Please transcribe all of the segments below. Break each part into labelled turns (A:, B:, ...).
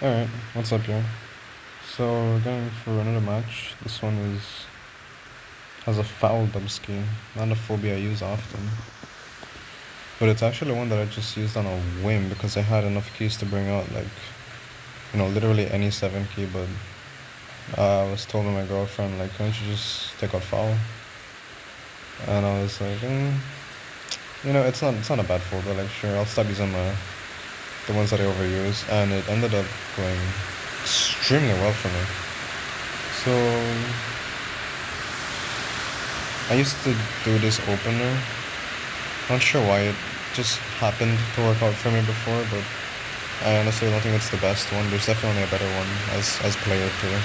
A: Alright, what's up, y'all? So we're going for another match. This one has a foul dubski, not a phobia I use often. But it's actually one that I just used on a whim because I had enough keys to bring out, like, literally any 7 key, but I was told by my girlfriend, like, can't you just take out foul? And I was like, it's not a bad phobia, like, sure, I'll stop using the ones that I overuse, and it ended up going extremely well for me. So I used to do this opener. Not sure why it just happened to work out for me before, but I honestly don't think it's the best one. There's definitely a better one as player 2.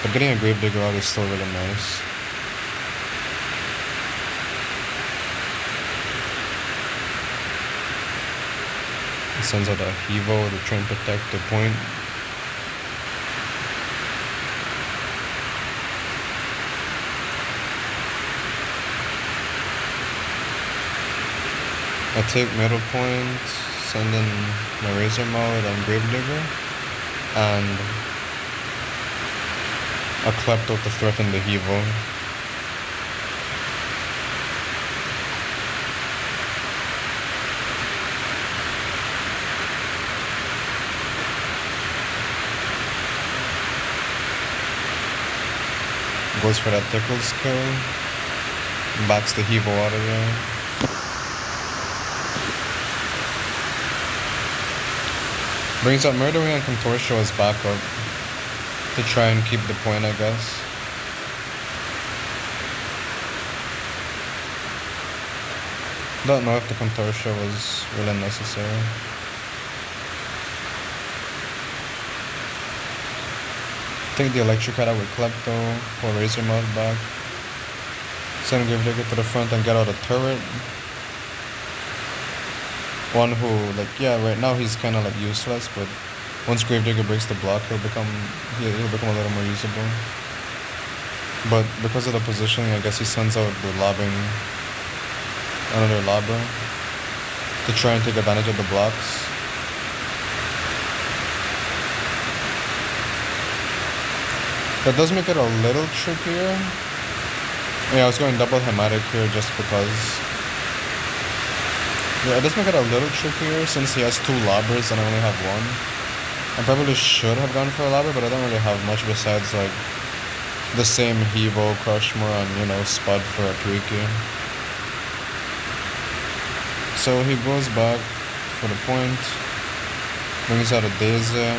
A: But getting a Gravedigger out is still really nice. It sends out a Hevo to try and protect the point. I take middle point, send in my Razor Mallet and Gravedigger, and a klepto to threaten the Hevo. Goes for that tickle skill, backs the Hevo out of there. Brings out Murdering and Contortio as backup to try and keep the point, I guess. Don't know if the Contortio was really necessary. Take the Electric out with Klepto, pull Razor Mouth back. Send Gravedigger to the front and get out a turret. One who, right now he's kind of useless, but once Gravedigger breaks the block, he'll become a little more usable. But because of the positioning, I guess he sends out the another lobber to try and take advantage of the blocks. That does make it a little trickier. Yeah, I was going double Hematic here just because. Yeah, it does make it a little trickier since he has 2 lobbers and I only have 1. I probably should have gone for a lobber, but I don't really have much besides the same Hevo, Crushmore, and Spud for a Priki. So he goes back for the point, brings out a Daisy,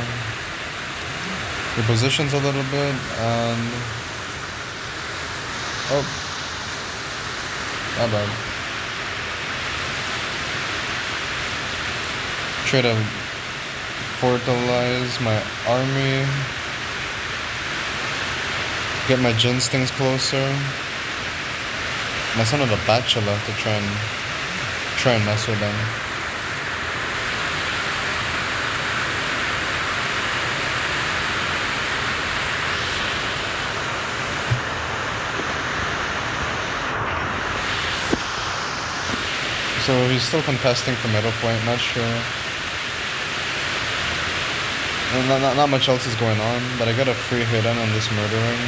A: repositions a little bit, and oh, not bad. Try to fertilize my army, get my ginstings closer. My son of a bachelor to try and mess with them. So he's still contesting for middle point, not sure. Not much else is going on, but I got a free hit on this Murdering.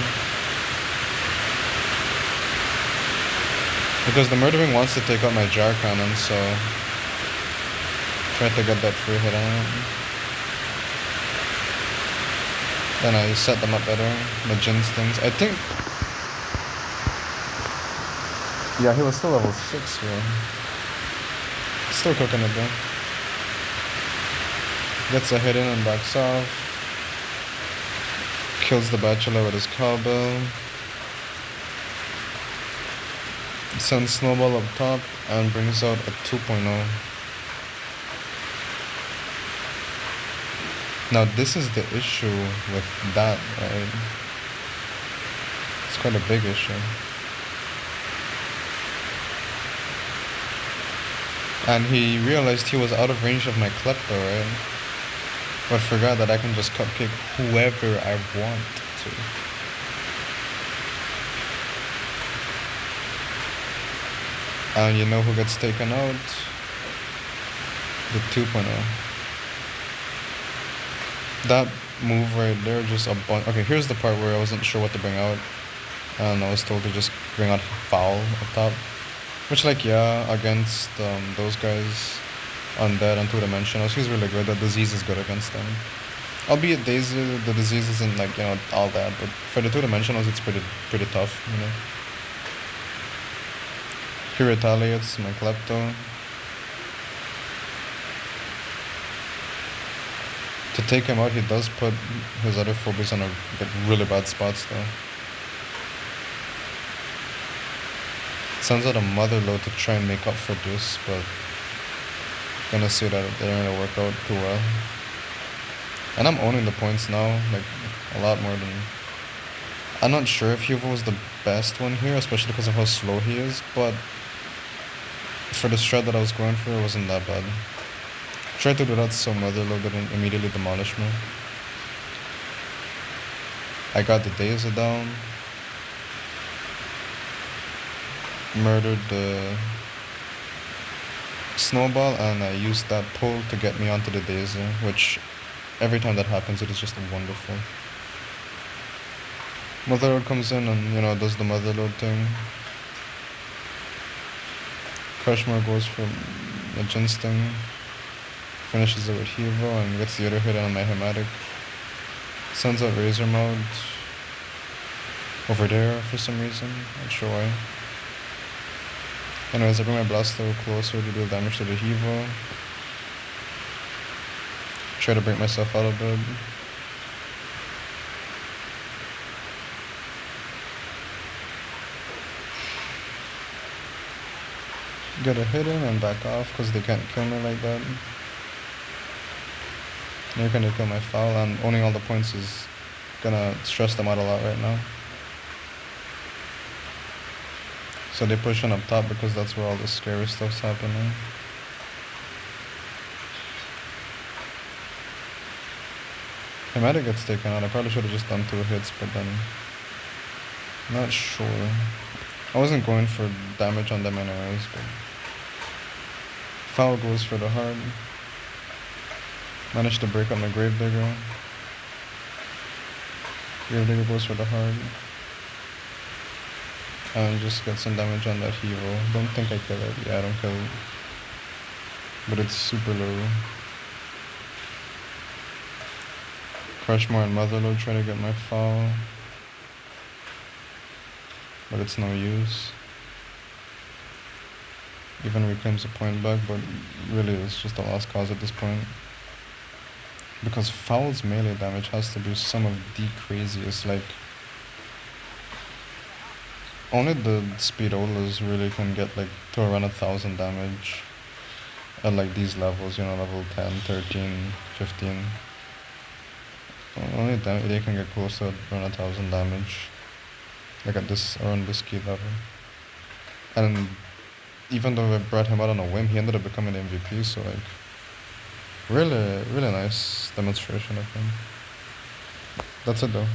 A: Because the Murdering wants to take out my Jar Cannon, so try to get that free hit on it. Then I set them up better, my Ginstings. I think... Yeah, he was still level 6 here. Still cooking it though. Gets a hit in and backs off. Kills the Bachelor with his cowbell. Sends Snowball up top and brings out a 2.0. Now this is the issue with that, right? It's quite a big issue. And he realized he was out of range of my klepto, right? But forgot that I can just cupcake whoever I want to. And you know who gets taken out? The 2.0. That move right there, just a bunch. Okay, here's the part where I wasn't sure what to bring out. And I was told to just bring out foul up top. Which, like, yeah, against those guys, undead and two-dimensional, she's really good. The disease is good against them. Albeit Daisy, the disease isn't, like, you know, all that, but for the two-dimensionals, it's pretty tough, you know. He retaliates, my klepto. To take him out, he does put his other phobies on really bad spots, though. Sends out a mother load to try and make up for this, but gonna see that it didn't really work out too well. And I'm owning the points now, like, a lot more than... I'm not sure if Hugo was the best one here, especially because of how slow he is, but for the strat that I was going for, it wasn't that bad. Tried to do that so mother load didn't immediately demolish me. I got the Daisy down. Murdered the snowball, and I used that pull to get me onto the Daisy, which every time that happens, it is just wonderful. Motherload comes in and, you know, does the motherload thing. Crushmore goes for the ginsting, finishes it with Hevo, and gets the other hit on my Hematic. Sends out Razor Mode over there for some reason, not sure why. Anyways, I bring my blasto closer to do damage to the Hevo. Try to break myself out a bit. Get a hit in and back off because they can't kill me like that. They're gonna kill my foul, and owning all the points is gonna stress them out a lot right now. So they push in up top because that's where all the scary stuff's happening. Hematic gets taken out. I probably should have just done 2 hits, but then... not sure. I wasn't going for damage on them anyways, but... Foul goes for the heart. Managed to break up my Gravedigger. Gravedigger goes for the heart. And just get some damage on that hero. Don't think I kill it. Yeah, I don't kill it. But it's super low. Crushmore and Motherload try to get my foul. But it's no use. Even reclaims a point back, but really it's just a lost cause at this point. Because Foul's melee damage has to be some of the craziest, like... only the Speedolas really can get like to around 1,000 damage at like these levels, you know, level 10, 13, 15. Only they can get close to around 1,000 damage. Like at this, around this key level. And even though I brought him out on a whim, he ended up becoming the MVP, so like... really, really nice demonstration of him. That's it though.